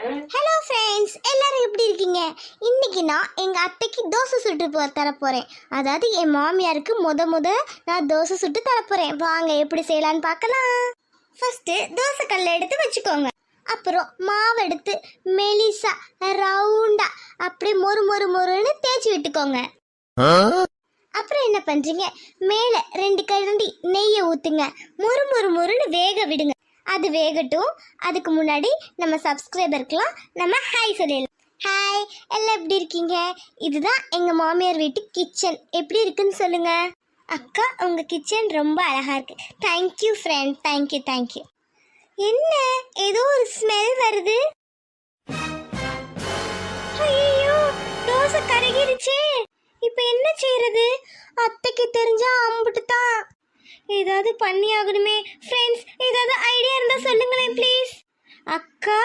Hello friends, எல்லாரும் எப்படி இருக்கீங்க? இன்னைக்கு நான் எங்கள் அத்தைக்கு தோசை சுட்டு தரப்போகிறேன். அதாவது என் மாமியாருக்கு முத நான் தோசை சுட்டு தரப்போகிறேன். வாங்க எப்படி செய்யலான்னு பார்க்கலாம். ஃபஸ்ட்டு தோசை கல்லை எடுத்து வச்சுக்கோங்க. அப்புறம் மாவு எடுத்து மெலிசா ரவுண்டா அப்படியே மொறுன்னு தேய்ச்சி விட்டுக்கோங்க. அப்புறம் என்ன பண்ணுறீங்க, மேலே 2 கரண்டி நெய்யை ஊற்றுங்க. மொறுன்னு வேக விடுங்க. அது வேகட்டும். அதுக்கு முன்னாடி நம்ம சப்ஸ்கிரைபருக்கெலாம் நம்ம ஹாய் சொல்லிடலாம். ஹாய், எல்லாம் எப்படி இருக்கீங்க? இதுதான் எங்கள் மாமியார் வீட்டு கிச்சன். எப்படி இருக்குன்னு சொல்லுங்கள். அக்கா, உங்கள் கிச்சன் ரொம்ப அழகாக இருக்குது. Thank you friend, thank you. என்ன ஏதோ ஒரு ஸ்மெல் வருது? ஐயோ, தோசை கருகிருச்சே. இப்போ என்ன செய்யறது? அத்தைக்கு தெரிஞ்சா அம்புட்டு தான். ஏதாவது பண்ணி ஆகணுமே. ஃப்ரெண்ட்ஸ், ஏதாவது ஐடியா இருந்தால் சொல்லுங்களேன் ப்ளீஸ். அக்கா,